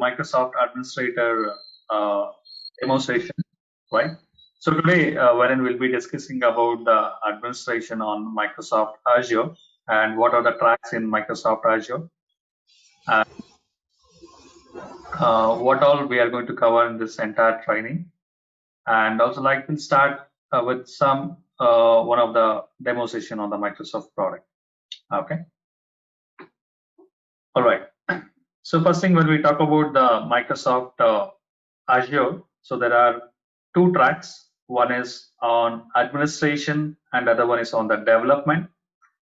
Microsoft Administrator demonstration, right? So today, wherein we'll be discussing about the administration on Microsoft Azure and what are the tracks in Microsoft Azure, and what all we are going to cover in this entire training. And also, like, we'll start with some one of the demonstration on the Microsoft product. Okay. All right. So first thing, when we talk about the Microsoft Azure, so there are two tracks. One is on administration and the other one is on the development.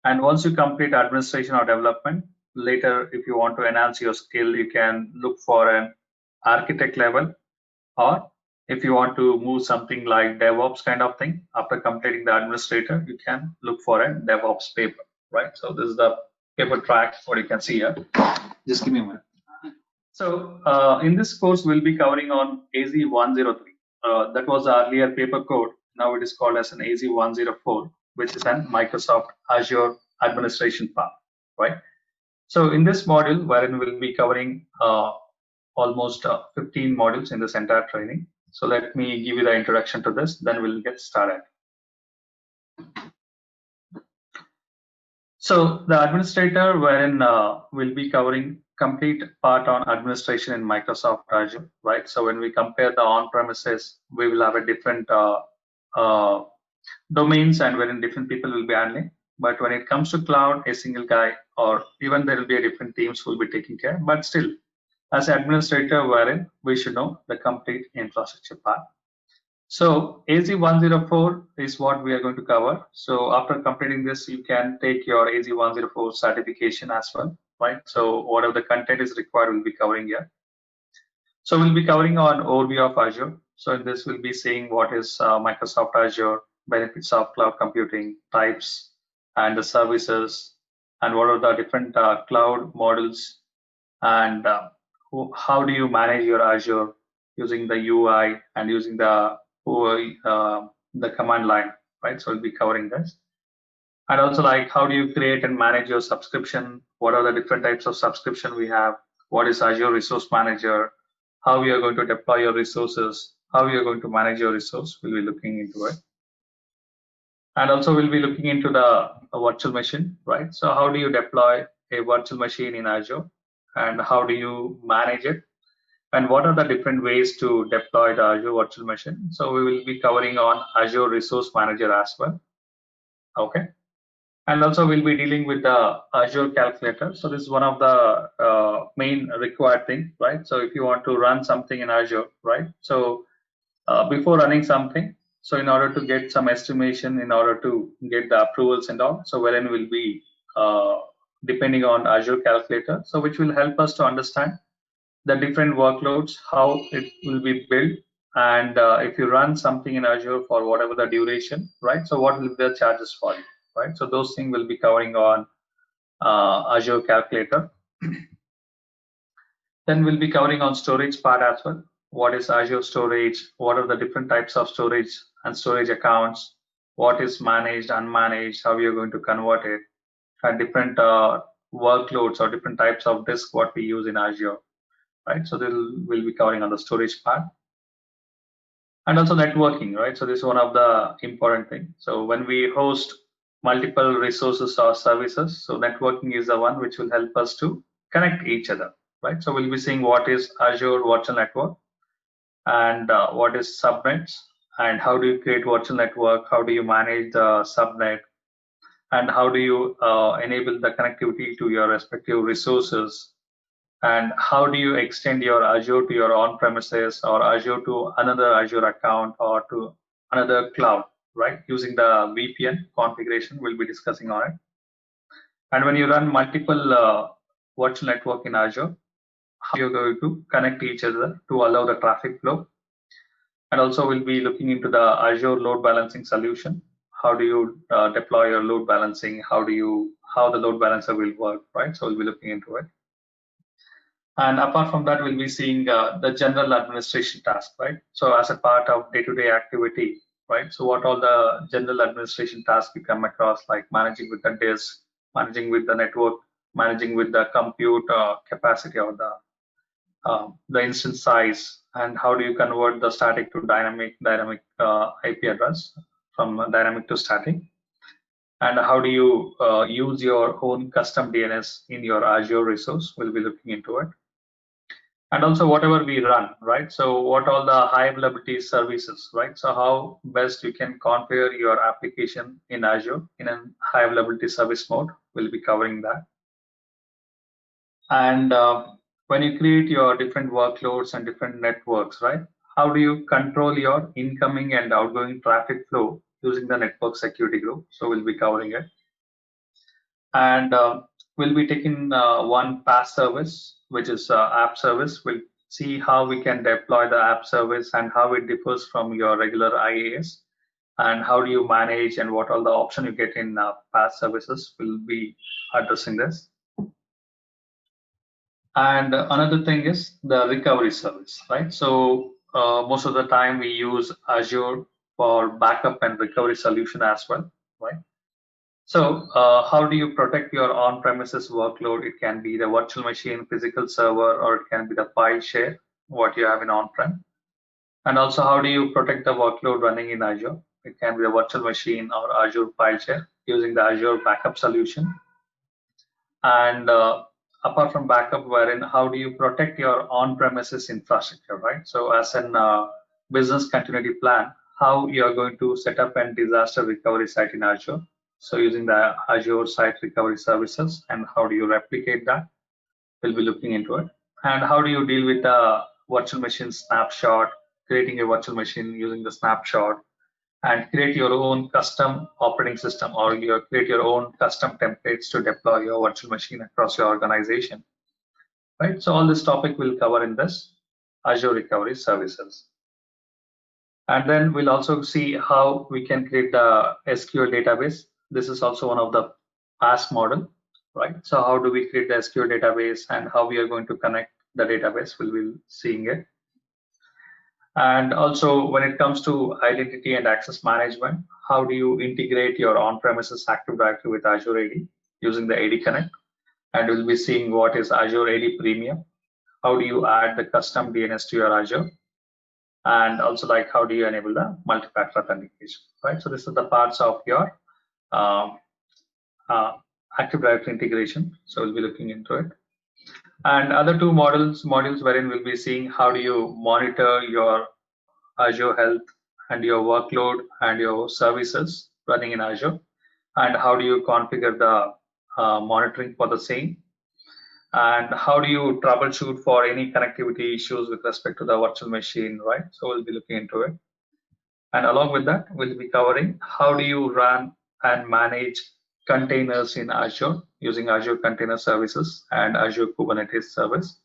And once you complete administration or development, later if you want to enhance your skill, you can look for an architect level, or if you want to move something like DevOps kind of thing, after completing the administrator, you can look for a DevOps paper, right? So this is the paper track, what you can see here. Just give me a minute. So in this course, we'll be covering on AZ103. That was the earlier paper code. Now it is called as an AZ104, which is an Microsoft Azure administration part, right? So in this module, wherein we'll be covering almost 15 modules in this entire training. So let me give you the introduction to this, then we'll get started. So the administrator, wherein we'll be covering complete part on administration in Microsoft Azure, right? So when we compare the on-premises, we will have a different domains and wherein different people will be handling. But when it comes to cloud, a single guy, or even there will be a different teams who will be taking care. But still, as administrator, wherein we should know the complete infrastructure part. So AZ104 is what we are going to cover. So after completing this, you can take your AZ104 certification as well, right? So whatever the content is required, we'll be covering here. So we'll be covering on overview of Azure. So in this, we'll be seeing what is Microsoft Azure, benefits of cloud computing, types, and the services, and what are the different cloud models, and how do you manage your Azure using the UI and using the command line, right? So we'll be covering this. And also, like, how do you create and manage your subscription? What are the different types of subscription we have? What is Azure Resource Manager? How we are going to deploy your resources? How we are going to manage your resource? We'll be looking into it. And also, we'll be looking into the virtual machine, right? So how do you deploy a virtual machine in Azure? And how do you manage it? And what are the different ways to deploy the Azure virtual machine? So we will be covering on Azure Resource Manager as well. Okay. And also we'll be dealing with the Azure Calculator. So this is one of the main required thing, right? So if you want to run something in Azure, right? So before running something, so in order to get some estimation, in order to get the approvals and all, so wherein will be depending on Azure Calculator, so which will help us to understand the different workloads, how it will be built, and if you run something in Azure for whatever the duration, right? So what will be the charges for you, right? So those things will be covering on Azure Calculator. Then we'll be covering on storage part as well. What is Azure storage? What are the different types of storage and storage accounts? What is managed, unmanaged? How you're going to convert it? And different workloads or different types of disk what we use in Azure. Right, so we'll be covering on the storage part, and also networking, right? So this is one of the important things. So when we host multiple resources or services, so networking is the one which will help us to connect each other, right? So we'll be seeing what is Azure Virtual Network and what is subnets, and how do you create virtual network, how do you manage the subnet, and how do you enable the connectivity to your respective resources. And how do you extend your Azure to your on-premises or Azure to another Azure account or to another cloud, right? Using the VPN configuration, we'll be discussing on it. And when you run multiple virtual network in Azure, how you're going to connect each other to allow the traffic flow. And also we'll be looking into the Azure load balancing solution. How do you deploy your load balancing? How the load balancer will work, right? So we'll be looking into it. And apart from that, we'll be seeing the general administration task, right? So as a part of day-to-day activity, right? So what all the general administration tasks we come across, like managing with the disk, managing with the network, managing with the compute capacity of the the instance size, and how do you convert the static to dynamic IP address from dynamic to static, and how do you use your own custom DNS in your Azure resource. We'll be looking into it. And also whatever we run, right? So what all the high availability services, right? So how best you can configure your application in Azure in a high availability service mode. We'll be covering that. And when you create your different workloads and different networks, right? How do you control your incoming and outgoing traffic flow using the network security group? So we'll be covering it. And we'll be taking one PaaS service, which is app service. We'll see how we can deploy the app service and how it differs from your regular IaaS, and how do you manage and what all the options you get in PaaS services. We'll be addressing this. And another thing is the recovery service, right? So most of the time we use Azure for backup and recovery solution as well, right? So how do you protect your on-premises workload? It can be the virtual machine, physical server, or it can be the file share, what you have in on-prem. And also, how do you protect the workload running in Azure? It can be the virtual machine or Azure file share using the Azure backup solution. And apart from backup, wherein how do you protect your on-premises infrastructure, right? So as an business continuity plan, how you are going to set up a disaster recovery site in Azure. So using the Azure Site Recovery Services, and how do you replicate that? We'll be looking into it. And how do you deal with the virtual machine snapshot, creating a virtual machine using the snapshot, and create your own custom operating system, or you create your own custom templates to deploy your virtual machine across your organization, right? So all this topic will cover in this Azure Recovery Services. And then we'll also see how we can create the SQL database. This is also one of the PaaS model, right? So how do we create the SQL database and how we are going to connect the database? We'll be seeing it. And also when it comes to identity and access management, how do you integrate your on-premises Active Directory with Azure AD using the AD Connect? And we'll be seeing what is Azure AD Premium. How do you add the custom DNS to your Azure? And also like how do you enable the multi-factor authentication, right? So this is the parts of your Active Directory integration. So we'll be looking into it. And other two modules wherein we'll be seeing how do you monitor your Azure Health and your workload and your services running in Azure, and how do you configure the monitoring for the same, and how do you troubleshoot for any connectivity issues with respect to the virtual machine, right? So we'll be looking into it. And along with that, we'll be covering how do you run and manage containers in Azure using Azure Container Services and Azure Kubernetes Service.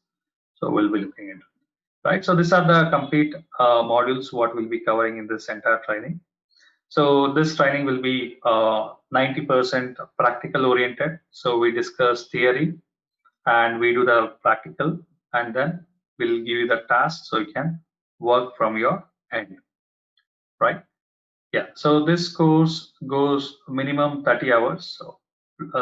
So we'll be looking into it, right? So these are the complete modules what we'll be covering in this entire training. So this training will be 90% practical oriented. So we discuss theory and we do the practical, and then we'll give you the task so you can work from your end, right? Yeah, so this course goes minimum 30 hours. So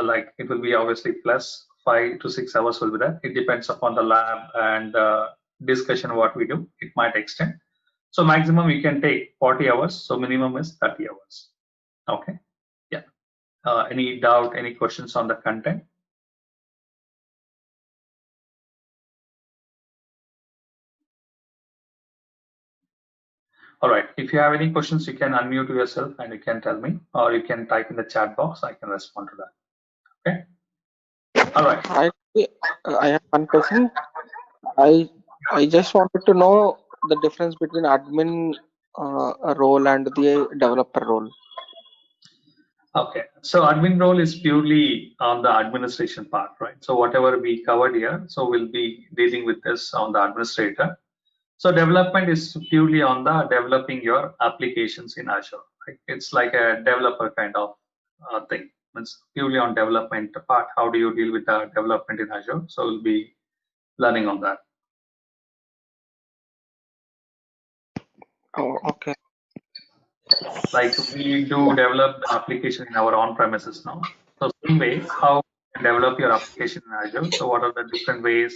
like it will be obviously plus 5 to 6 hours will be there. It depends upon the lab and discussion what we do. It might extend. So maximum you can take 40 hours. So minimum is 30 hours. Okay. Yeah. Any doubt, any questions on the content? All right. If you have any questions, you can unmute yourself and you can tell me, or you can type in the chat box. I can respond to that. Okay. All right. I have one question. I just wanted to know the difference between admin role and the developer role. Okay, so admin role is purely on the administration part, right? So whatever we covered here, so we'll be dealing with this on the administrator. So development is purely on the developing your applications in Azure. Right? It's like a developer kind of thing. It's purely on development part. How do you deal with the development in Azure? So we'll be learning on that. Oh, okay. Like we do develop the application in our on-premises now. So same way, how you develop your application in Azure. So what are the different ways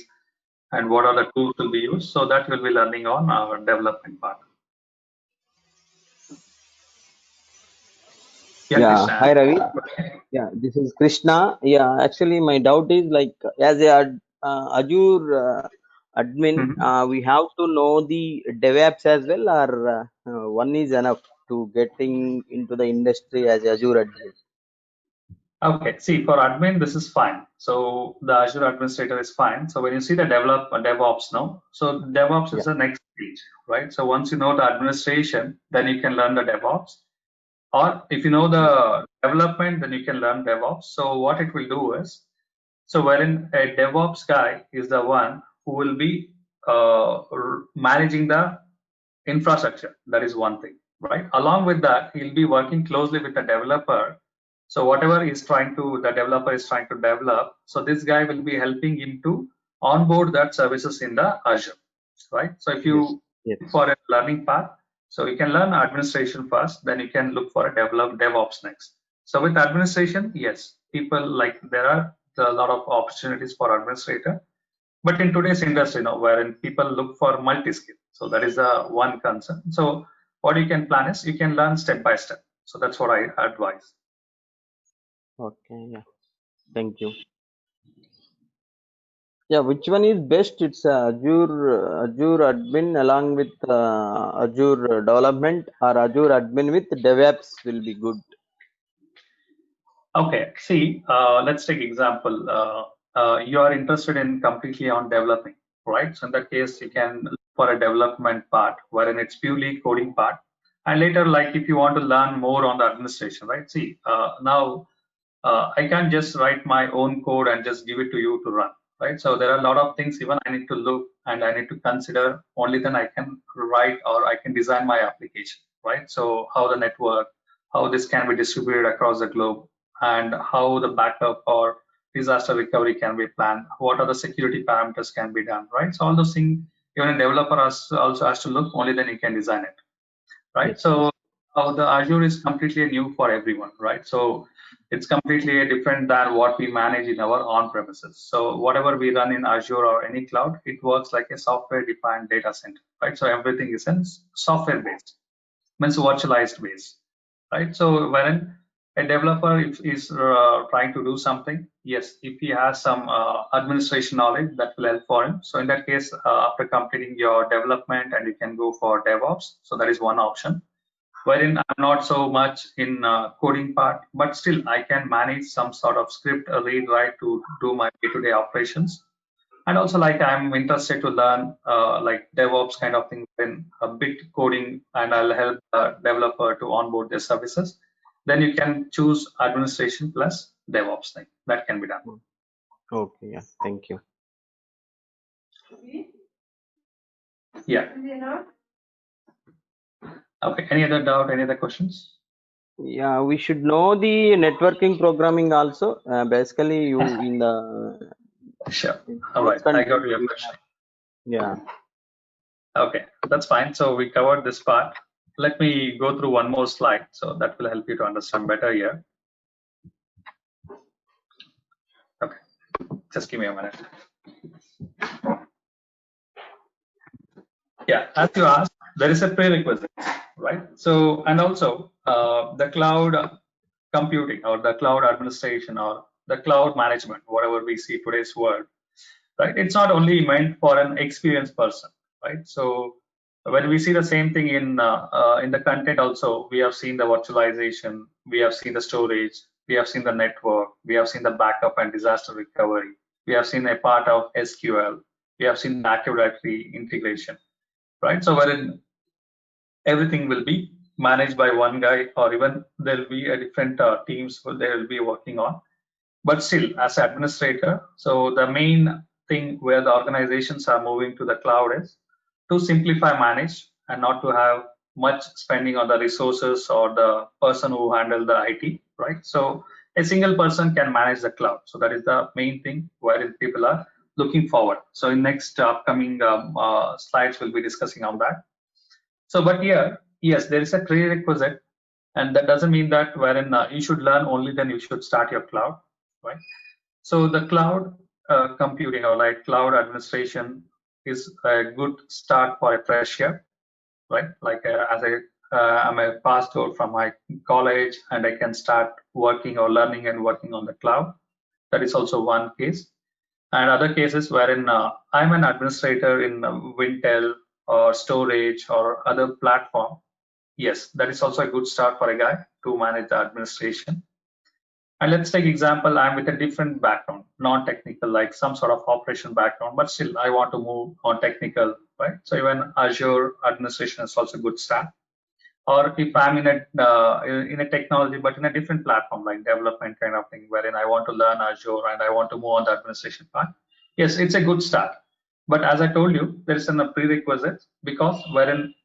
and what are the tools will be used. So that we'll be learning on our development part. Yeah, Krishna. hi Ravi. Yeah, this is Krishna. Yeah, actually, my doubt is like as a Azure admin, Mhm. we have to know the DevOps as well, or one is enough to getting into the industry as Azure admin. Okay, see, for admin, this is fine. So the Azure administrator is fine. So when you see the DevOps now, so DevOps is Yeah. the next stage, right? So once you know the administration, then you can learn the DevOps. Or if you know the development, then you can learn DevOps. So what it will do is, so wherein a DevOps guy is the one who will be managing the infrastructure. That is one thing, right? Along with that, he'll be working closely with the developer. So whatever the developer is trying to develop, so this guy will be helping him to onboard that services in the Azure, right? So if Yes. you Yes. look for a learning path, so you can learn administration first, then you can look for a DevOps next. So with administration, yes, people like there are a lot of opportunities for administrator. But in today's industry now, wherein people look for multi-skill, so that is the one concern. So what you can plan is you can learn step by step. So that's what I advise. Okay. Yeah. Thank you. Yeah, which one is best? It's Azure admin along with Azure development, or Azure admin with DevOps will be good. Okay, see, let's take example. You are interested in completely on developing, right? So in that case, you can look for a development part wherein it's purely coding part. And later, like if you want to learn more on the administration, right? See, now I can't just write my own code and just give it to you to run, right? So there are a lot of things even I need to look and I need to consider. Only then I can write or I can design my application, right? So how the network, how this can be distributed across the globe, and how the backup or disaster recovery can be planned. What are the security parameters can be done, right? So all those things, even a developer also has to look. Only then you can design it, right? Yes. So the Azure is completely new for everyone, right? So it's completely different than what we manage in our on-premises. So whatever we run in Azure or any cloud, it works like a software-defined data center, right? So everything is in software-based, means virtualized base, right? So wherein a developer is trying to do something, yes, if he has some administration knowledge, that will help for him. So in that case, after completing your development, and you can go for DevOps. So that is one option. Wherein I'm not so much in coding part, but still I can manage some sort of script, read, write to do my day-to-day operations. And also like I'm interested to learn like DevOps kind of thing, then a bit coding, and I'll help the developer to onboard their services. Then you can choose administration plus DevOps thing. That can be done. Okay. Yeah. Thank you. Yeah. Okay. Any other doubt? Any other questions? Yeah, we should know the networking programming also. Basically, you in the Sure. in All most right. I got countries your we question. have. Yeah. Okay, that's fine. So we covered this part. Let me go through one more slide, so that will help you to understand better here. Okay, just give me a minute. Yeah, as you asked, there is a prerequisite, right? So, and also the cloud computing or the cloud administration or the cloud management, whatever we see today's world, right? It's not only meant for an experienced person, right? So when we see the same thing in the content also, we have seen the virtualization, we have seen the storage, we have seen the network, we have seen the backup and disaster recovery, we have seen a part of SQL, we have seen Active Directory integration, right? So wherein everything will be managed by one guy, or even there will be a different teams they will be working on. But still, as an administrator, so the main thing where the organizations are moving to the cloud is to simplify manage and not to have much spending on the resources or the person who handle the IT, right? So a single person can manage the cloud. So that is the main thing wherein people are looking forward. So in next upcoming slides, we'll be discussing on that. So, but here, yes, there is a prerequisite, and that doesn't mean that wherein you should learn only then you should start your cloud, right? So the cloud computing or like cloud administration is a good start for a fresher, right? Like as I'm a passed out from my college and I can start working or learning and working on the cloud. That is also one case. And other cases wherein I'm an administrator in Wintel or storage or other platform. Yes, that is also a good start for a guy to manage the administration. And let's take example, I'm with a different background, non-technical, like some sort of operation background, but still I want to move on technical, right? So even Azure administration is also a good start. Or if I'm in a technology, but in a different platform, like development kind of thing, wherein I want to learn Azure and I want to move on the administration part. Yes, it's a good start. But as I told you, there is a prerequisite because wherein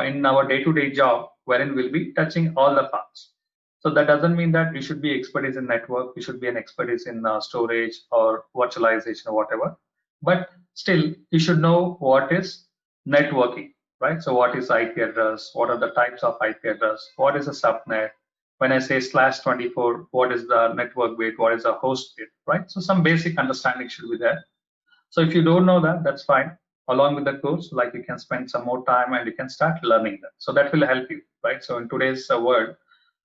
in our day-to-day job, wherein we'll be touching all the parts. So that doesn't mean that we should be expertise in network, we should be an expertise in storage or virtualization or whatever. But still, you should know what is networking, right? So what is IP address? What are the types of IP address? What is a subnet? When I say /24, what is the network bit? What is the host bit, right? So some basic understanding should be there. So if you don't know that, that's fine. Along with the course, like you can spend some more time and you can start learning that. So that will help you, right? So in today's world,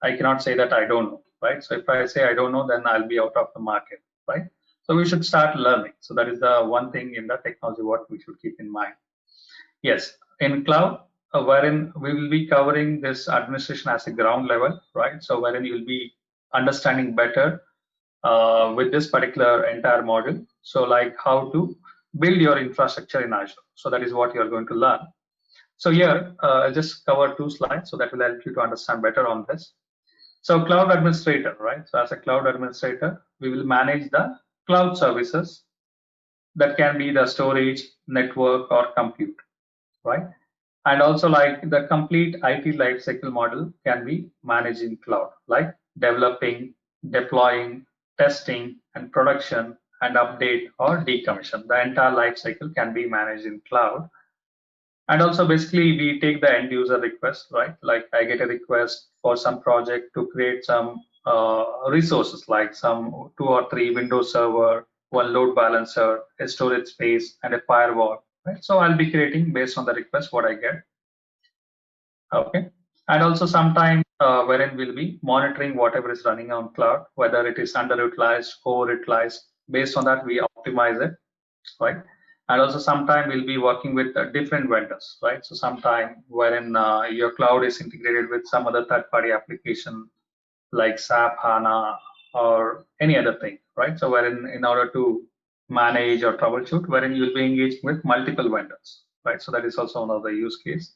I cannot say that I don't know, right? So if I say I don't know, then I'll be out of the market, right? So we should start learning. So that is the one thing in the technology what we should keep in mind. Yes, in cloud, wherein we will be covering this administration as a ground level, right? So wherein you'll be understanding better with this particular entire module. So like how to build your infrastructure in Azure. So that is what you're going to learn. So here, I'll just cover 2 slides so that will help you to understand better on this. So cloud administrator, right? So as a cloud administrator, we will manage the cloud services that can be the storage, network, or compute, right? And also like the complete IT lifecycle model can be managed in cloud, like developing, deploying, testing, and production, and update or decommission. The entire lifecycle can be managed in cloud. And also basically we take the end user request, right? Like I get a request for some project to create some resources like some 2 or 3 Windows server, 1 load balancer, a storage space, and a firewall, right? So I'll be creating based on the request what I get. Okay. And also sometime wherein we'll be monitoring whatever is running on cloud, whether it is underutilized, overutilized. Based on that, we optimize it, right? And also sometime we'll be working with different vendors, right? So sometime wherein your cloud is integrated with some other third-party application like SAP HANA or any other thing, right? So wherein in order to manage or troubleshoot, wherein you'll be engaging with multiple vendors, right? So that is also one of the use case.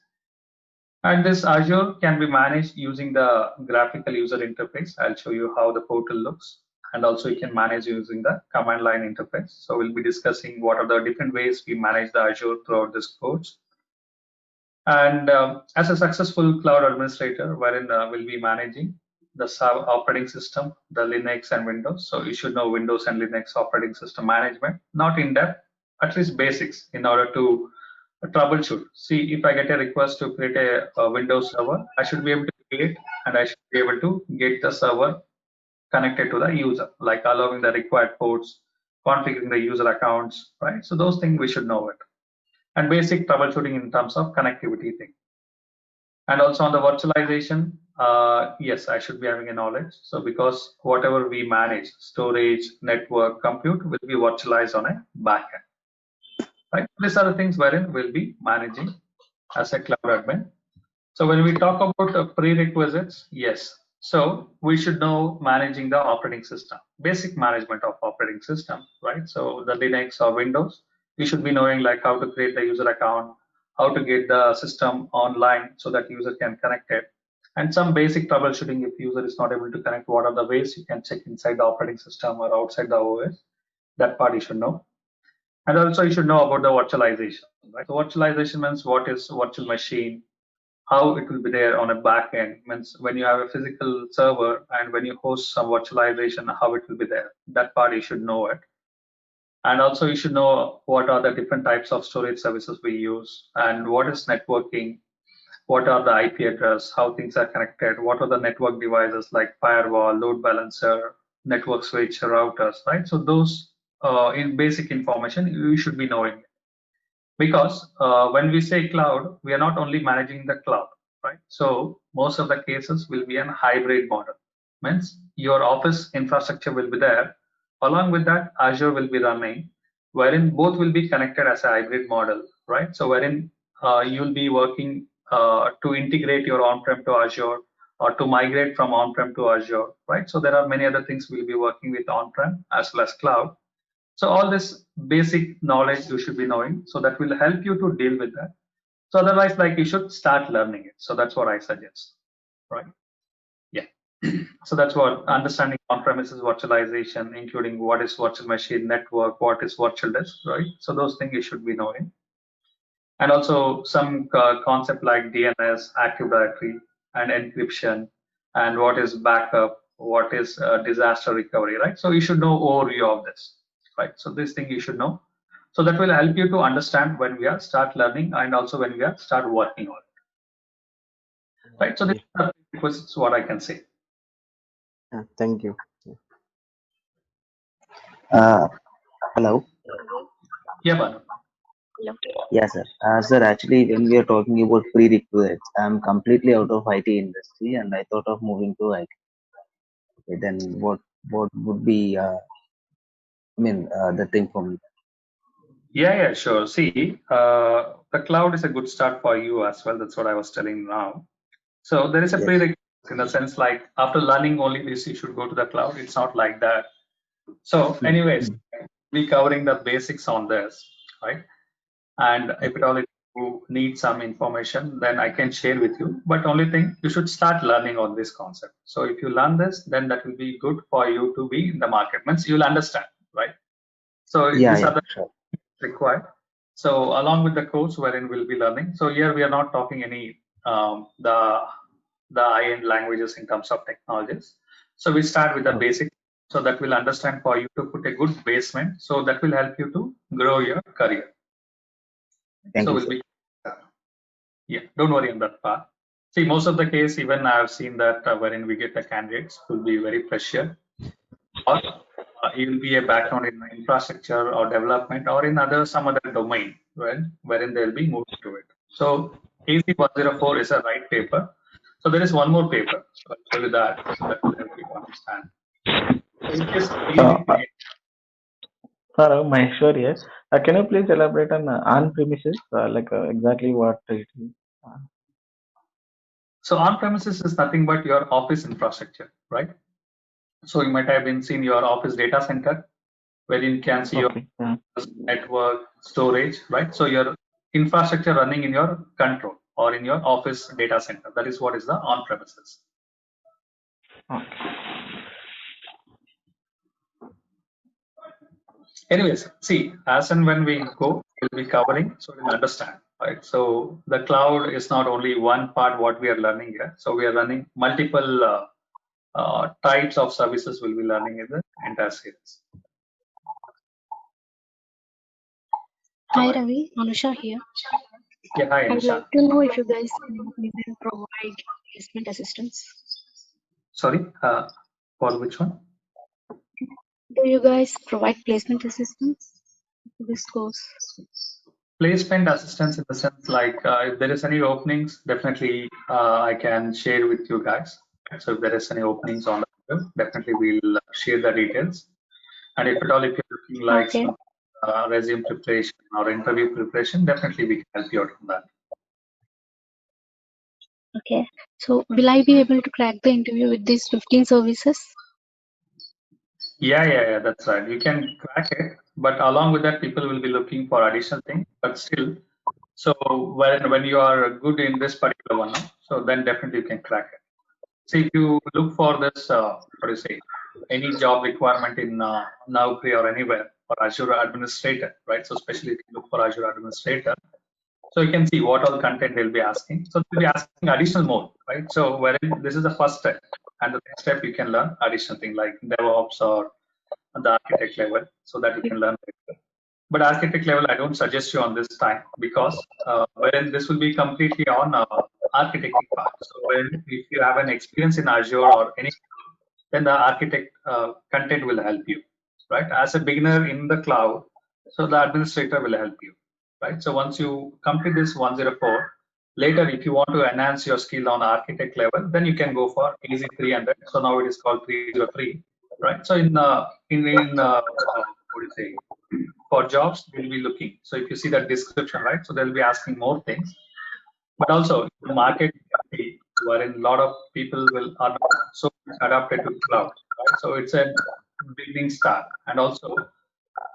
And this Azure can be managed using the graphical user interface. I'll show you how the portal looks. And also you can manage using the command line interface. So we'll be discussing what are the different ways we manage the Azure throughout this course. And as a successful cloud administrator, wherein we'll be managing the operating system, the Linux and Windows. So you should know Windows and Linux operating system management, not in depth, at least basics in order to troubleshoot. See, if I get a request to create a Windows server, I should be able to create and I should be able to get the server connected to the user, like allowing the required ports, configuring the user accounts, right? So those things we should know it. And basic troubleshooting in terms of connectivity thing. And also on the virtualization, yes, I should be having a knowledge. So because whatever we manage, storage, network, compute will be virtualized on a backend. Right? These are the things wherein we'll be managing as a cloud admin. So when we talk about prerequisites, yes. So we should know managing the operating system, basic management of operating system, right? So the Linux or Windows, we should be knowing like how to create the user account, how to get the system online so that user can connect it. And some basic troubleshooting if user is not able to connect, what are the ways you can check inside the operating system or outside the OS. That part you should know. And also you should know about the virtualization, right? So virtualization means what is virtual machine, how it will be there on a back end, means when you have a physical server and when you host some virtualization, how it will be there. That part you should know it. And also you should know what are the different types of storage services we use and what is networking, what are the IP address, how things are connected, what are the network devices like firewall, load balancer, network switch, routers, right? So those in basic information you should be knowing. Because when we say cloud, we are not only managing the cloud, right? So most of the cases will be an hybrid model. Means your office infrastructure will be there. Along with that, Azure will be running, wherein both will be connected as a hybrid model, right? So wherein you'll be working to integrate your on-prem to Azure or to migrate from on-prem to Azure, right? So there are many other things we'll be working with on-prem as well as cloud. So all this basic knowledge you should be knowing, so that will help you to deal with that. So otherwise, like, you should start learning it. So that's what I suggest, right? Yeah. So that's what understanding on-premises virtualization, including what is virtual machine network, what is virtual disk, right? So those things you should be knowing. And also some concept like DNS, Active Directory, and encryption, and what is backup, what is disaster recovery, right? So you should know overview of this, right? So this thing you should know. So that will help you to understand when we are start learning and also when we are start working on it, right? So this is what I can say. Thank you. Hello. Yeah, Banu. Yes, sir. Sir, actually, when we are talking about prerequisites, I'm completely out of IT industry, and I thought of moving to IT. Okay, then what would be the thing for me? Yeah, sure. See, the cloud is a good start for you as well. That's what I was telling now. So there is a Yes. prerequisite in the sense like after learning only this, you should go to the cloud. It's not like that. So anyways, we covering the basics on this, right? And if at all if you need some information, then I can share with you. But only thing, you should start learning on this concept. So if you learn this, then that will be good for you to be in the market. Means you'll understand, right? So these are the Sure. required. So along with the course wherein we'll be learning. So here we are not talking any the high-end languages in terms of technologies. So we start with the basic, so that will understand for you to put a good basement. So that will help you to grow your career. Thank So you, we'll sir. be, yeah, don't worry on that part. See, most of the case, even I have seen that wherein we get the candidates will be very pressure, or it will be a background in infrastructure or development or in some other domain, right, wherein they'll be moving to it. So AC104 is a right paper. So there is one more paper. So I'll show you that. So that will help you to understand. So in case Hello, Maheshwar here. Can you please elaborate on premises, exactly what it is? so on-premises is nothing but your office infrastructure, right? So you might have been seen your office data center, where you can see your Okay. network, storage, right? So your infrastructure running in your control or in your office data center. That is what is the on-premises. Okay. Anyways, see, as and when we go, we'll be covering, so we'll understand, right? So the cloud is not only one part what we are learning here. So we are learning multiple types of services we'll be learning in the entire series. Hi Ravi, Anusha here. Yeah, hi I would Anisha. like to know if you guys even provide placement assistance. Sorry, for which one? Do you guys provide placement assistance for this course? Placement assistance in the sense like if there is any openings, definitely I can share with you guys. So if there is any openings on the web, definitely we'll share the details. And if at all, if you're looking like Okay. some resume preparation or interview preparation, definitely we can help you out on that. Okay. So will I be able to crack the interview with these 15 services? Yeah, that's right. You can crack it, but along with that, people will be looking for additional things. But still, so when you are good in this particular one, no? So then definitely you can crack it. See, if you look for this, what do you say, any job requirement in Naukri or anywhere for Azure Administrator, right? So especially if you look for Azure Administrator, so you can see what all content they'll be asking. So they'll be asking additional more, right? So wherein this is the first step, and the next step you can learn additional thing like DevOps or the architect level, so that you can learn. But architect level, I don't suggest you on this time because wherein this will be completely on architecting part. So when if you have an experience in Azure or any, then the architect content will help you. right? As a beginner in the cloud, so the administrator will help you, right? So once you complete this 104, later if you want to enhance your skill on architect level, then you can go for easy 300. So now it is called 303, right? So what do you say? For jobs, they'll be looking. So if you see that description, right? So they'll be asking more things. But also the market wherein a lot of people are not so adapted to cloud, right? So it's a beginning start. And also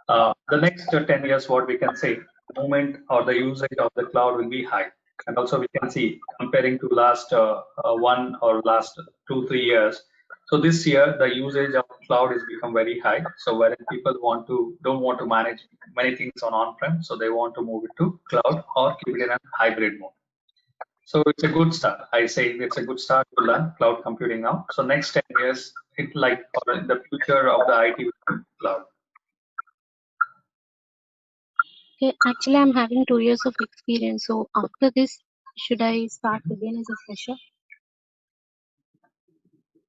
the next 10 years, what we can say, movement or the usage of the cloud will be high. And also we can see comparing to last one or last 2-3 years. So this year the usage of cloud has become very high. So wherein people don't want to manage many things on-prem, so they want to move it to cloud or keep it in a hybrid mode. So it's a good start. I say it's a good start to learn cloud computing now. So next 10 years, or the future of the IT will be cloud. Okay, actually, I'm having 2 years of experience. So after this, should I start again as a fresher?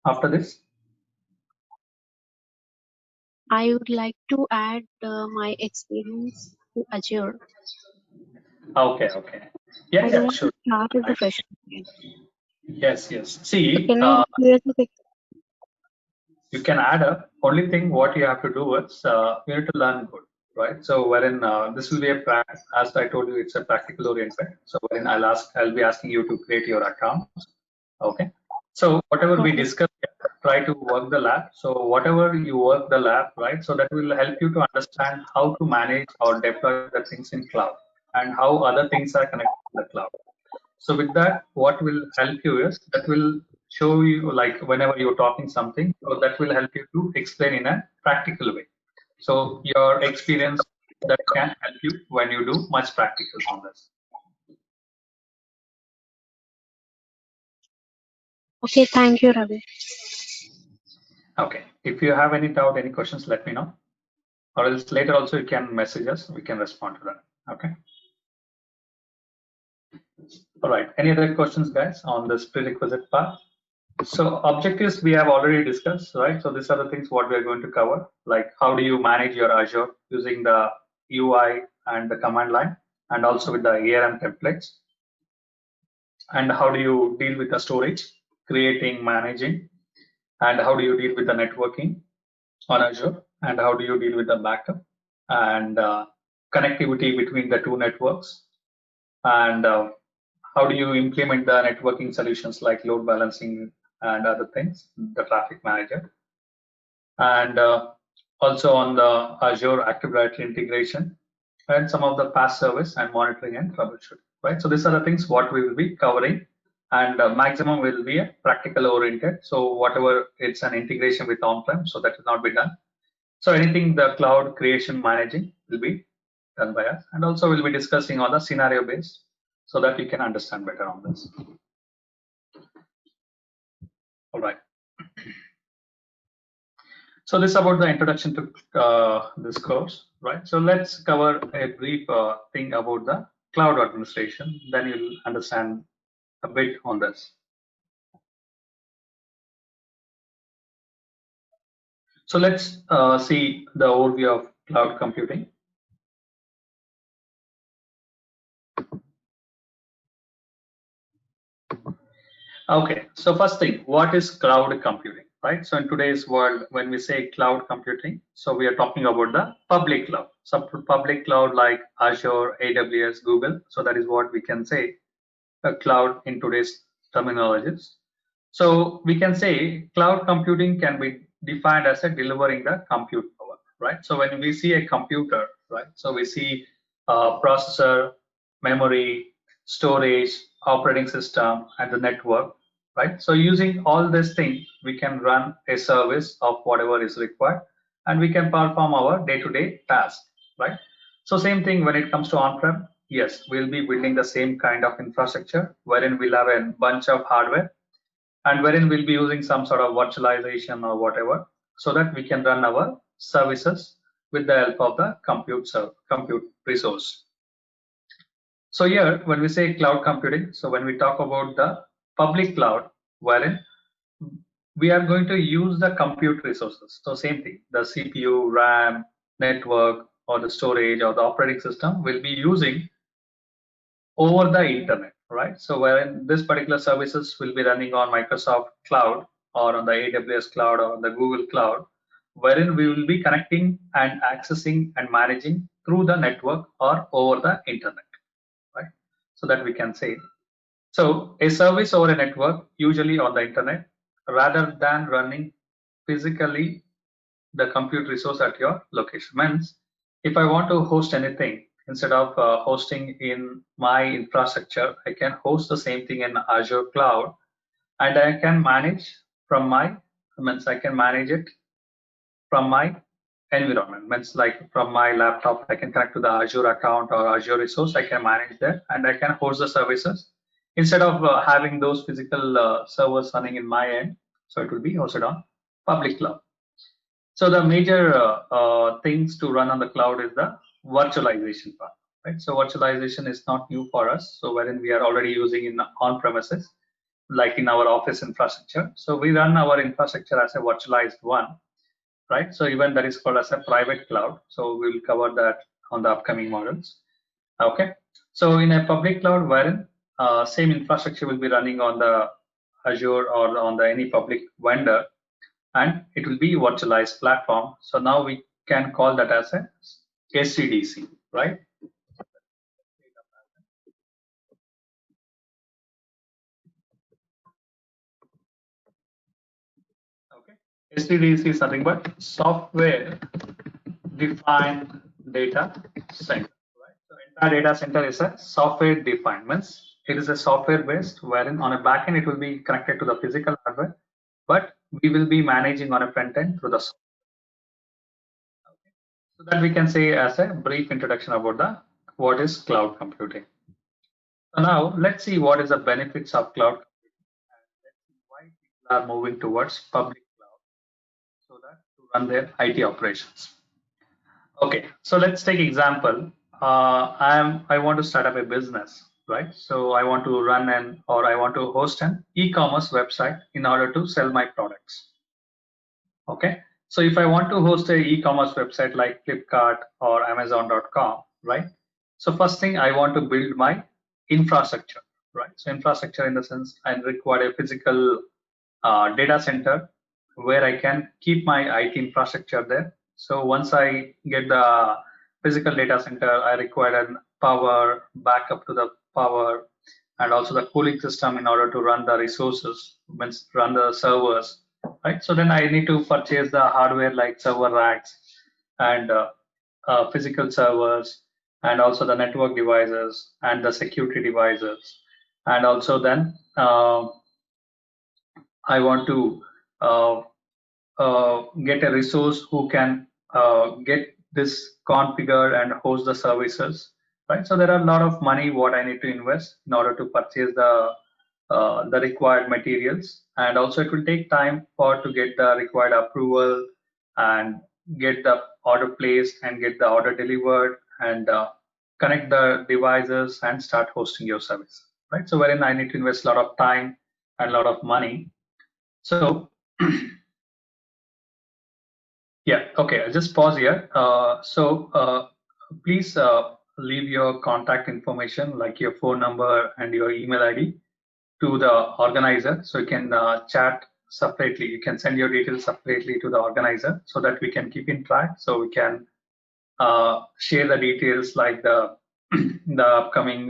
After this, I would like to add my experience to Azure. okay. I Yeah, don't want to sure. start as a fresher again. Yes. So See, can I have 2 years of experience? you can add up. Only thing what you have to do is you need to learn good, right? So wherein this will be a practice, as I told you, it's a practical oriented. So wherein I'll be asking you to create your account. Okay. So whatever we Okay. discuss, try to work the lab. So whatever you work the lab, right? So that will help you to understand how to manage or deploy the things in cloud and how other things are connected to the cloud. So with that, what will help you is that will show you, like whenever you're talking something, so that will help you to explain in a practical way. So your experience that can help you when you do much practicals on this. Okay, thank you, Ravi. Okay. If you have any doubt, any questions, let me know. Or else later also you can message us. We can respond to that. Okay. All right. Any other questions, guys, on this prerequisite part? So objectives we have already discussed, right? So these are the things what we are going to cover, like how do you manage your Azure using the UI and the command line, and also with the ARM templates, and how do you deal with the storage, creating, managing, and how do you deal with the networking on Azure, and how do you deal with the backup and connectivity between the two networks, and how do you implement the networking solutions like load balancing and other things, the traffic manager, and also on the Azure Active Directory integration, and some of the past service and monitoring and troubleshooting, right? So these are the things what we will be covering, and maximum will be a practical oriented. So whatever it's an integration with on-prem, so that will not be done. So anything the cloud creation managing will be done by us, and also we'll be discussing on the scenario based so that you can understand better on this. All right. So this is about the introduction to this course, right? So let's cover a brief thing about the cloud administration. Then you'll understand a bit on this. So let's see the overview of cloud computing. Okay, so first thing, what is cloud computing, right? So in today's world, when we say cloud computing, so we are talking about the public cloud. So public cloud like Azure, AWS, Google. So that is what we can say a cloud in today's terminologies. So we can say cloud computing can be defined as a delivering the compute power, right? So when we see a computer, right? So we see processor, memory, storage, operating system, and the network, right? So using all these things, we can run a service of whatever is required, and we can perform our day-to-day task, right? So same thing when it comes to on-prem. Yes, we'll be building the same kind of infrastructure wherein we'll have a bunch of hardware and wherein we'll be using some sort of virtualization or whatever so that we can run our services with the help of the compute resource. So here, when we say cloud computing, so when we talk about the public cloud, wherein we are going to use the compute resources. So same thing, the CPU, RAM, network, or the storage or the operating system will be using over the internet, right? So wherein this particular services will be running on Microsoft Cloud or on the AWS Cloud or on the Google Cloud, wherein we will be connecting and accessing and managing through the network or over the internet, right? So that we can say. So a service over a network, usually on the internet, rather than running physically the compute resource at your location. Means if I want to host anything, instead of hosting in my infrastructure, I can host the same thing in Azure Cloud, and I can manage from my, means I can manage it from my environment. Means like from my laptop, I can connect to the Azure account or Azure resource, I can manage that, and I can host the services instead of having those physical servers running in my end. So it will be hosted on public cloud. So the major things to run on the cloud is the virtualization part, right? So virtualization is not new for us. So wherein we are already using in on-premises, like in our office infrastructure. So we run our infrastructure as a virtualized one, right? So even that is called as a private cloud. So we will cover that on the upcoming models. Okay. So in a public cloud, wherein same infrastructure will be running on the Azure or on the any public vendor, and it will be virtualized platform. So now we can call that as a SCDC, right? Okay. SCDC is nothing but software defined data center, right? So entire data center is a software defined, means it is a software based, wherein on a backend it will be connected to the physical hardware, but we will be managing on a front end through the software. Okay. So that we can say as a brief introduction about the what is cloud computing. So now let's see what is the benefits of cloud computing, and let's see why people are moving towards public cloud so that to run their IT operations. Okay, so let's take example. I want to start up a business, right? So I want to run an or I want to host an e-commerce website in order to sell my products. Okay, so if I want to host a e-commerce website like Flipkart or Amazon.com, right? So first thing I want to build my infrastructure, right? So infrastructure in the sense I require a physical data center where I can keep my IT infrastructure there. So once I get the physical data center, I require a power, backup to the power, and also the cooling system in order to run the resources, means run the servers, right? So then I need to purchase the hardware like server racks and physical servers, and also the network devices and the security devices, and also then I want to get a resource who can get this configure and host the services, right? So there are a lot of money what I need to invest in order to purchase the required materials, and also it will take time for to get the required approval and get the order placed and get the order delivered and connect the devices and start hosting your service, right? So wherein I need to invest a lot of time and a lot of money. So yeah, okay, I'll just pause here. Please leave your contact information like your phone number and your email ID to the organizer, so you can chat separately. You can send your details separately to the organizer so that we can keep in track, so we can share the details like the the upcoming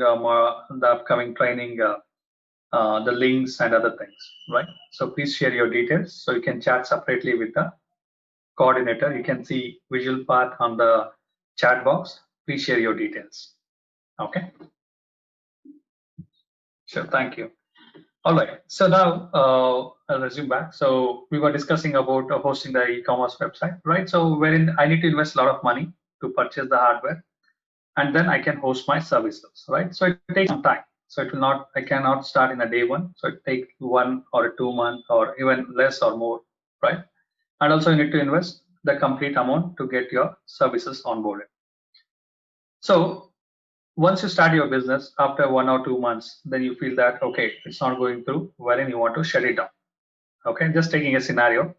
training, the links and other things, right? So please share your details so you can chat separately with the coordinator. You can see visual path on the chat box. Please share your details. Okay. Sure. Thank you. All right. So now I'll resume back. So we were discussing about hosting the e-commerce website, right? So wherein I need to invest a lot of money to purchase the hardware, and then I can host my services, right? So it takes some time. So it will not, I cannot start in a day one. So it takes 1 or 2 months or even less or more, right? And also you need to invest the complete amount to get your services onboarded. So once you start your business, after 1 or 2 months, then you feel that, okay, it's not going through, wherein you want to shut it down. Okay, just taking a scenario.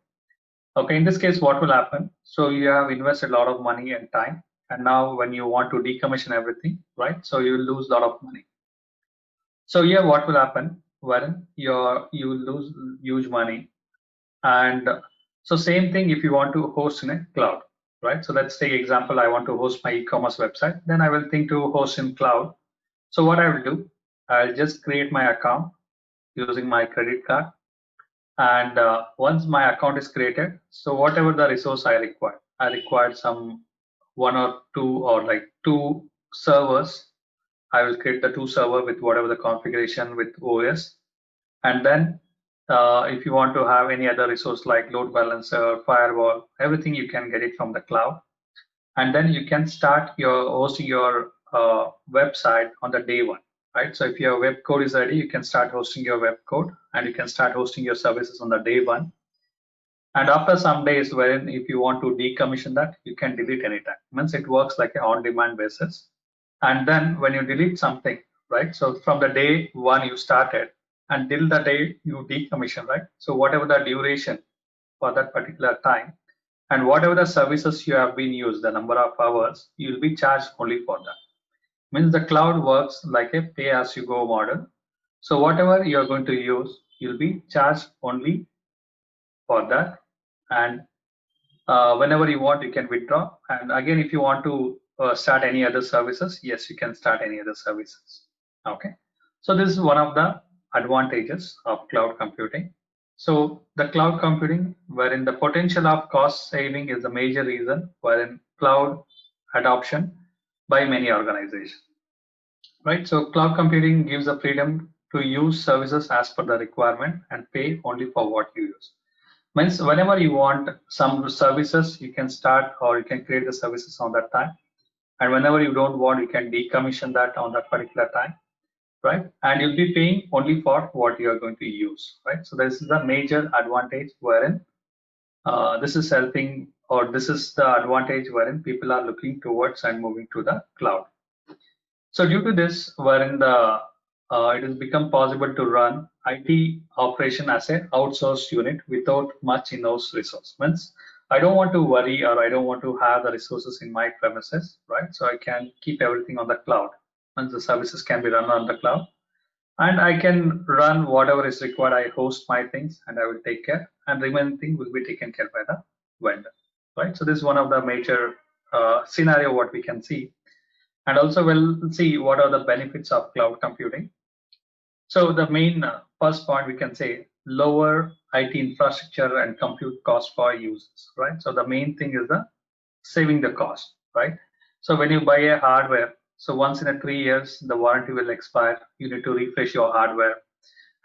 Okay, in this case, what will happen? So you have invested a lot of money and time, and now when you want to decommission everything, right? So you will lose a lot of money. So here, what will happen? Well, you will lose huge money, and so same thing if you want to host in a cloud, right? So let's take example. I want to host my e-commerce website. Then I will think to host in cloud. So what I will do, I'll just create my account using my credit card. And once my account is created, so whatever the resource I required some one or two or like two servers. I will create the two server with whatever the configuration with OS. And then if you want to have any other resource like load balancer, firewall, everything you can get it from the cloud. And then you can start your hosting your website on the day one, right? So if your web code is ready, you can start hosting your web code and you can start hosting your services on the day one. And after some days, wherein if you want to decommission that, you can delete anytime. Means it works like an on-demand basis. And then when you delete something, right? So from the day one you started until the day you decommission, right? So whatever the duration for that particular time, and whatever the services you have been used, the number of hours, you'll be charged only for that. Means the cloud works like a pay-as-you-go model. So whatever you're going to use, you'll be charged only for that. And whenever you want, you can withdraw. And again, if you want to start any other services, yes, you can start any other services. Okay. So this is one of the advantages of cloud computing. So the cloud computing, wherein the potential of cost saving is the major reason wherein cloud adoption by many organizations, right? So cloud computing gives the freedom to use services as per the requirement and pay only for what you use. Means whenever you want some services, you can start or you can create the services on that time. And whenever you don't want, you can decommission that on that particular time, right? And you'll be paying only for what you are going to use, right? So this is the major advantage wherein this is helping, or this is the advantage wherein people are looking towards and moving to the cloud. So due to this, wherein it has become possible to run IT operation as an outsourced unit without much in-house resource. Means I don't want to worry or I don't want to have the resources in my premises, right? So I can keep everything on the cloud. Means the services can be run on the cloud. And I can run whatever is required. I host my things and I will take care, and remaining thing will be taken care by the vendor, right? So this is one of the major scenario what we can see. And also we'll see what are the benefits of cloud computing. So the main first point we can say lower IT infrastructure and compute cost for users, right? So the main thing is the saving the cost, right? So when you buy a hardware, so once in a 3 years, the warranty will expire. You need to refresh your hardware.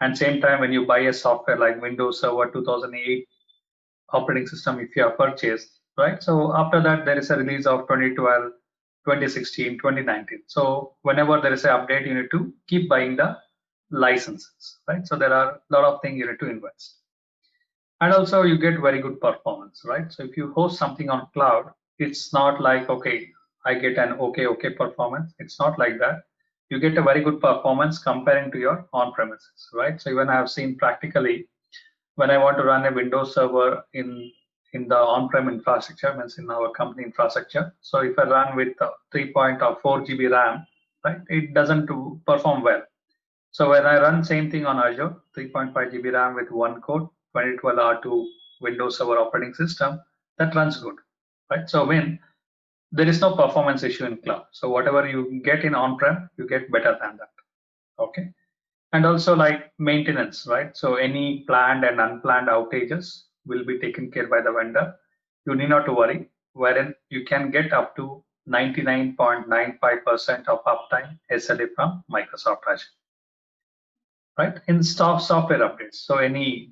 And same time, when you buy a software like Windows Server 2008 operating system, if you have purchased, right? So after that, there is a release of 2012, 2016, 2019. So whenever there is an update, you need to keep buying the licenses, right? So there are a lot of things you need to invest. And also you get very good performance, right? So if you host something on cloud, it's not like, okay, I get an okay performance. It's not like that. You get a very good performance comparing to your on-premises, right? So even I have seen practically when I want to run a Windows server in the on-prem infrastructure, means in our company infrastructure. So if I run with 3.4 GB RAM, right, it doesn't perform well. So when I run same thing on Azure, 3.5 GB RAM with one core, 2012 R2 Windows Server operating system, that runs good, right? So when there is no performance issue in cloud, so whatever you get in on-prem, you get better than that, okay? And also like maintenance, right? So any planned and unplanned outages will be taken care by the vendor. You need not to worry, wherein you can get up to 99.95% of uptime SLA from Microsoft Azure. Right, in software updates. So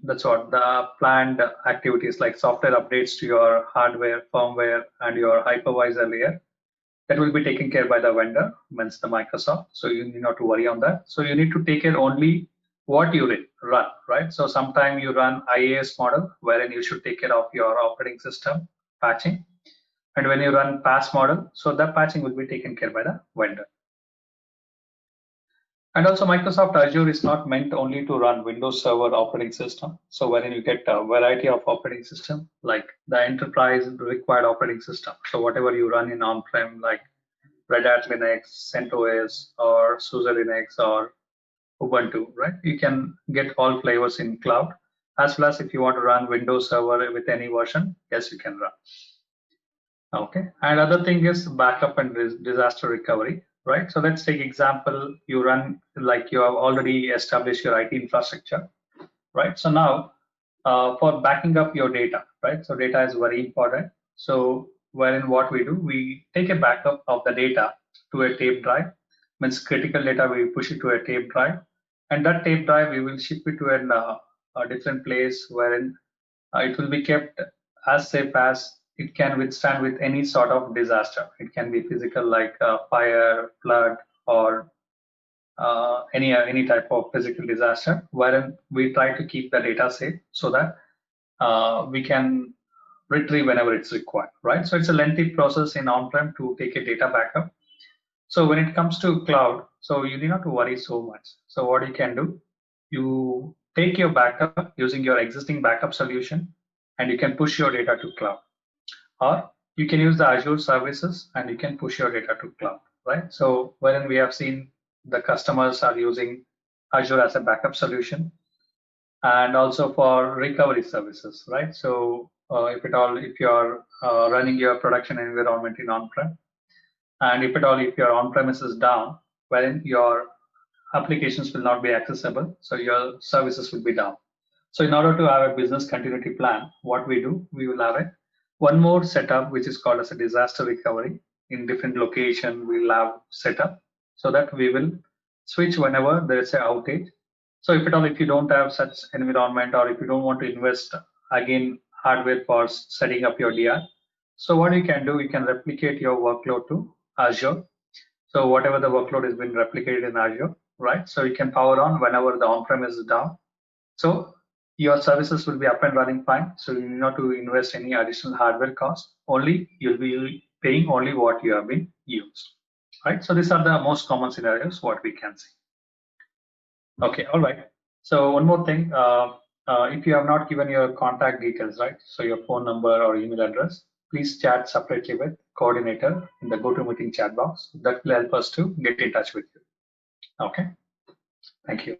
that's what the planned activities like software updates to your hardware, firmware, and your hypervisor layer, that will be taken care by the vendor, means the Microsoft. So you need not to worry on that. So you need to take care only what you run, right? So sometimes you run IaaS model, wherein you should take care of your operating system patching. And when you run PaaS model, so that patching will be taken care by the vendor. And also Microsoft Azure is not meant only to run Windows Server operating system. So when you get a variety of operating system, like the enterprise required operating system. So whatever you run in on-prem, like Red Hat Linux, CentOS, or SUSE Linux, or Ubuntu, right? You can get all flavors in cloud. As well as if you want to run Windows Server with any version, yes, you can run. Okay, and other thing is backup and disaster recovery, right? So let's take example, you run, like you have already established your IT infrastructure, right? So now for backing up your data, right? So data is very important. So wherein what we do, we take a backup of the data to a tape drive, means critical data, we push it to a tape drive, and that tape drive we will ship it to a different place wherein it will be kept as safe as it can withstand with any sort of disaster. It can be physical, like fire, flood, or any type of physical disaster, wherein we try to keep the data safe so that we can retrieve whenever it's required, right? So it's a lengthy process in on-prem to take a data backup. So when it comes to cloud, so you need not to worry so much. So what you can do, you take your backup using your existing backup solution, and you can push your data to cloud. Or you can use the Azure services and you can push your data to cloud, right? So wherein we have seen the customers are using Azure as a backup solution, and also for recovery services, right? So if you're running your production environment in on-prem, and if your on-premise is down, wherein your applications will not be accessible, so your services will be down. So in order to have a business continuity plan, what we do, we will have one more setup, which is called as a disaster recovery. In different location, we'll have setup so that we will switch whenever there is an outage. So if you don't have such environment, or if you don't want to invest again hardware for setting up your DR, so what you can do, you can replicate your workload to Azure. So whatever the workload has been replicated in Azure, right? So you can power on whenever the on-prem is down. So your services will be up and running fine. So you need not to invest any additional hardware cost. Only you'll be paying only what you have been used, right? So these are the most common scenarios what we can see. Okay, all right. So one more thing, if you have not given your contact details, right? So your phone number or email address, please chat separately with coordinator in the GoToMeeting chat box. That will help us to get in touch with you. Okay, thank you.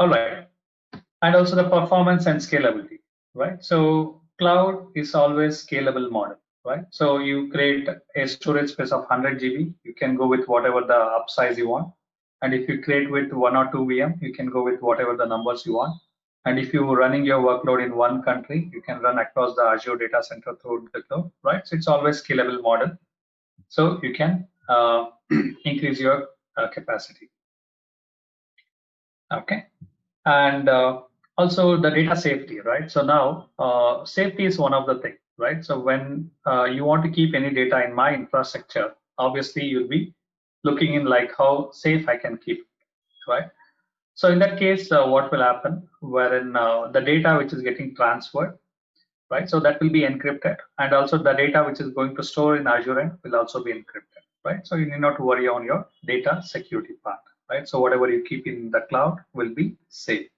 All right. And also the performance and scalability, right? So cloud is always scalable model, right? So you create a storage space of 100 GB, you can go with whatever the upsize you want. And if you create with 1 or 2 VM, you can go with whatever the numbers you want. And if you're running your workload in one country, you can run across the Azure data center through the cloud, right? So it's always scalable model. So you can increase your capacity. Okay. And also the data safety, right? So now safety is one of the things, right? So when you want to keep any data in my infrastructure, obviously you'll be looking in like how safe I can keep it, right? So in that case, what will happen, wherein the data which is getting transferred, right? So that will be encrypted, and also the data which is going to store in Azure end will also be encrypted, right? So you need not worry on your data security part, right? So whatever you keep in the cloud will be safe.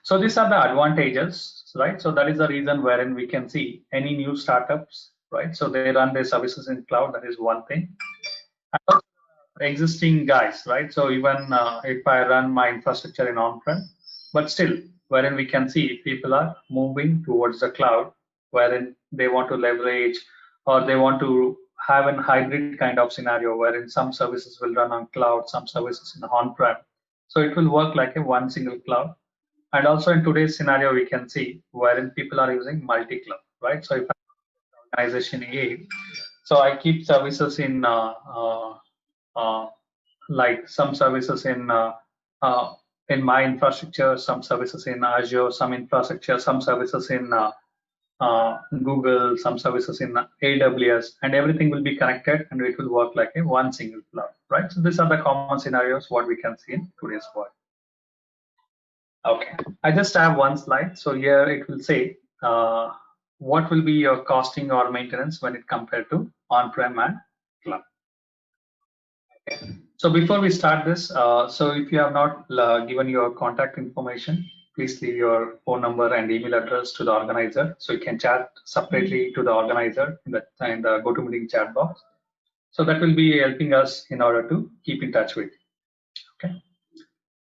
So these are the advantages, right? So that is the reason wherein we can see any new startups, right? So they run their services in cloud. That is one thing. And existing guys, right? So even if I run my infrastructure in on-prem, but still, wherein we can see people are moving towards the cloud, wherein they want to leverage or they want to have a hybrid kind of scenario wherein some services will run on cloud, some services in on-prem. So it will work like a one single cloud. And also in today's scenario, we can see wherein people are using multi-cloud, right? So if I'm organization A, so I keep services in like some services in my infrastructure, some services in Azure, some infrastructure, some services in Google, some services in AWS, and everything will be connected and it will work like a one single cloud, right? So these are the common scenarios what we can see in today's world. Okay, I just have one slide. So here it will say what will be your costing or maintenance when it compared to on-prem and cloud. Okay. So before we start this, so if you have not given your contact information, please leave your phone number and email address to the organizer. So you can chat separately to the organizer in the GoToMeeting chat box. So that will be helping us in order to keep in touch with you. Okay.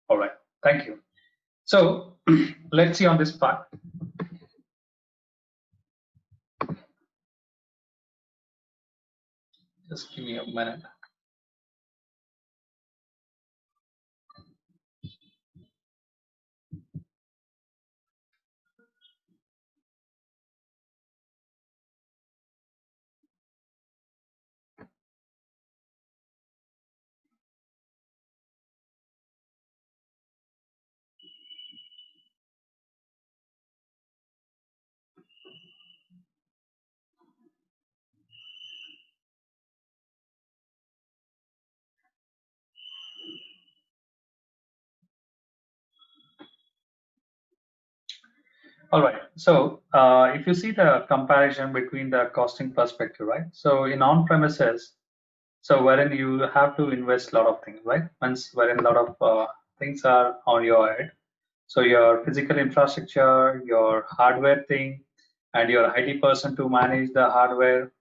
All right. Thank you. So let's see on this part. Just give me a minute. All right. So if you see the comparison between the costing perspective, right? So in on-premises, so wherein you have to invest a lot of things, right? Once wherein a lot of things are on your head. So your physical infrastructure, your hardware thing, and your IT person to manage the hardware,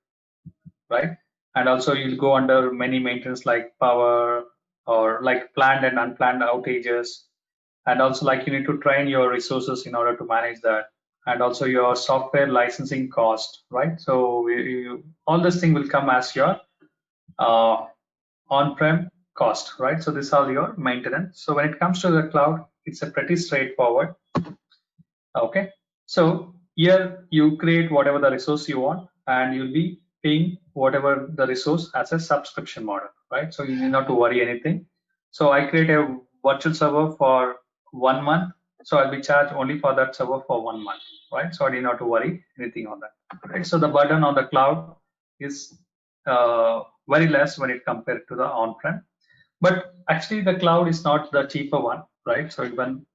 right? And also you'll go under many maintenance like power or like planned and unplanned outages. And also like you need to train your resources in order to manage that. And also your software licensing cost, right? So all this thing will come as your uh, on-prem cost, right? So this is all your maintenance. So when it comes to the cloud, it's a pretty straightforward. Okay, so here you create whatever the resource you want, and you'll be paying whatever the resource as a subscription model, right? So you need not to worry anything. So I create a virtual server for 1 month, so I'll be charged only for that server for 1 month, right? So I need not to worry anything on that, right? So the burden on the cloud is very less when it compared to the on-prem. But actually, the cloud is not the cheaper one, right? So even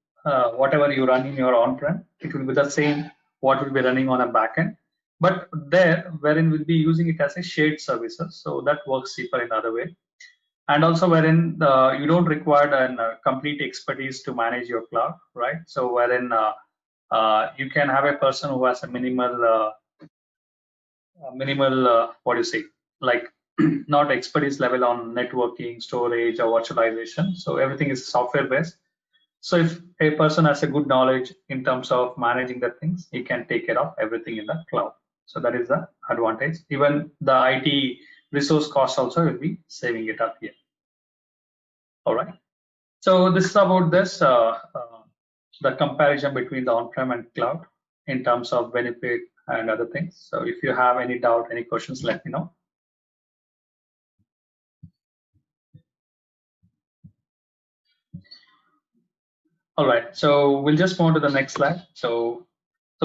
whatever you run in your on-prem, it will be the same what will be running on a backend. But there, wherein we'll be using it as a shared services, so that works cheaper in other way. And also wherein you don't require a complete expertise to manage your cloud, right? So wherein you can have a person who has a minimal what do you say, like not expertise level on networking, storage, or virtualization. So everything is software based. So if a person has a good knowledge in terms of managing the things, he can take care of everything in the cloud. So that is the advantage. Even the IT resource cost also will be saving it up here. All right. So this is about this the comparison between the on-prem and cloud in terms of benefit and other things. So if you have any doubt, any questions, let me know. All right, so we'll just move on to the next slide. So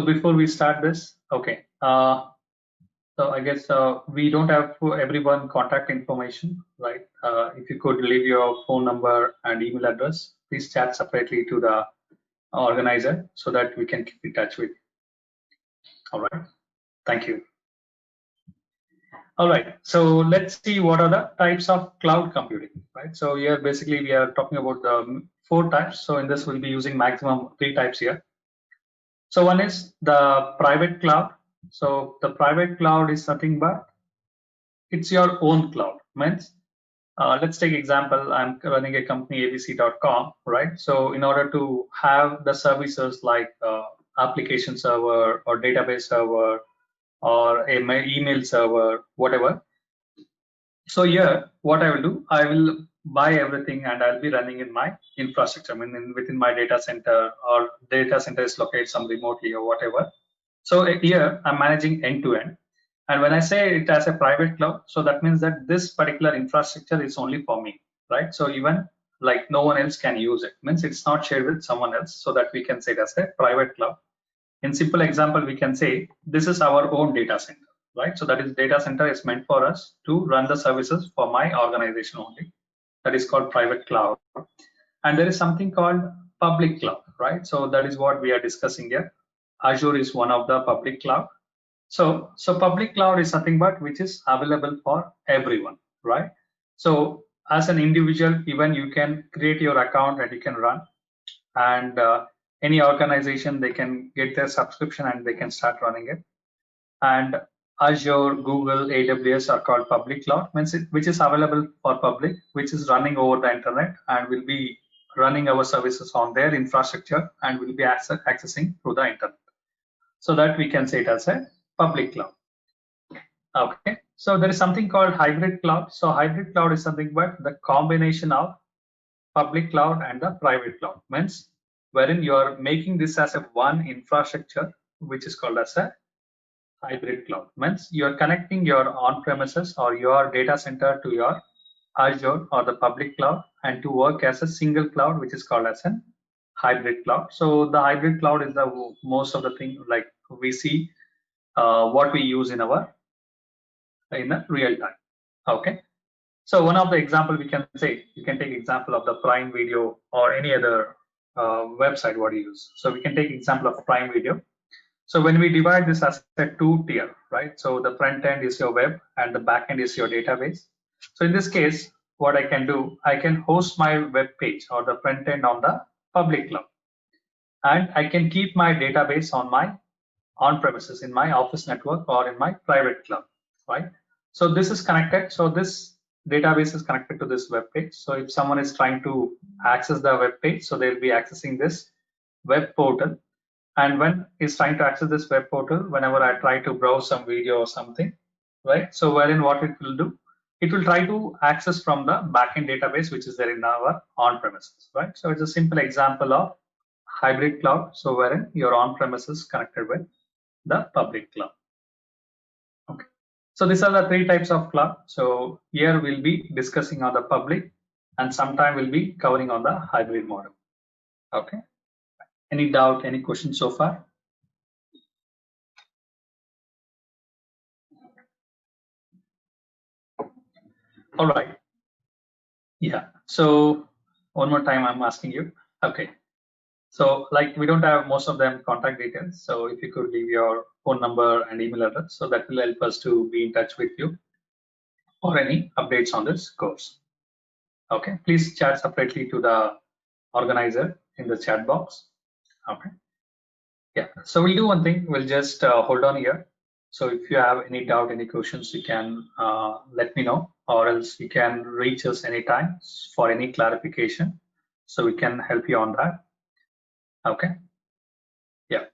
before we start this, okay. So I guess we don't have for everyone contact information, right? If you could leave your phone number and email address, please chat separately to the organizer so that we can keep in touch with you. All right, thank you. All right, so let's see what are the types of cloud computing, right? So here basically we are talking about the 4 types. So in this we'll be using maximum 3 types here. So one is the private cloud. So the private cloud is nothing but it's your own cloud. Means let's take example. I'm running a company abc.com, right? So in order to have the services like application server or database server or a email server, whatever. So here, what I will do, I will buy everything and I'll be running in my infrastructure. I mean, within my data center, or data center is located some remotely or whatever. So here I'm managing end to end. And when I say it as a private cloud, so that means that this particular infrastructure is only for me, right? So even like no one else can use it. Means it's not shared with someone else, so that we can say it as a private cloud. In simple example, we can say this is our own data center, right? So that is data center is meant for us to run the services for my organization only. That is called private cloud. And there is something called public cloud, right? So that is what we are discussing here. Azure is one of the public cloud. So public cloud is nothing but which is available for everyone, right? So as an individual, even you can create your account and you can run, and any organization, they can get their subscription and they can start running it. And Azure, Google, AWS are called public cloud, which is available for public, which is running over the internet and will be running our services on their infrastructure and will be accessing through the internet. So that we can say it as a public cloud. Okay, so there is something called hybrid cloud. So hybrid cloud is something but the combination of public cloud and the private cloud, means wherein you are making this as a one infrastructure, which is called as a hybrid cloud. Means you are connecting your on-premises or your data center to your Azure or the public cloud and to work as a single cloud, which is called as a hybrid cloud. So the hybrid cloud is the most of the thing like we see what we use in our in a real time. Okay, so one of the example we can say, you can take example of the Prime Video or any other website what you use. So we can take example of Prime Video. So when we divide this as a two tier, right? So the front end is your web and the back end is your database. So in this case, what I can do, I can host my web page or the front end on the public cloud, and I can keep my database on my on-premises in my office network or in my private cloud, right? So this is connected. So this database is connected to this web page. So if someone is trying to access the web page, so they'll be accessing this web portal. And when is trying to access this web portal, whenever I try to browse some video or something, right? So wherein what it will do, it will try to access from the backend database, which is there in our on-premises, right? So it's a simple example of hybrid cloud. So wherein your on-premises connected with the public cloud. Okay. So these are the three types of cloud. So here we'll be discussing on the public, and sometime we'll be covering on the hybrid model. Okay. Any doubt, any questions so far? All right. Yeah. So one more time, I'm asking you. Okay. So like we don't have most of them contact details. So if you could leave your phone number and email address, so that will help us to be in touch with you or any updates on this course. Okay. Please chat separately to the organizer in the chat box. Okay. Yeah. So we'll do one thing. We'll just hold on here. So if you have any doubt, any questions, you can let me know, or else you can reach us anytime for any clarification. So we can help you on that. Okay. Yeah.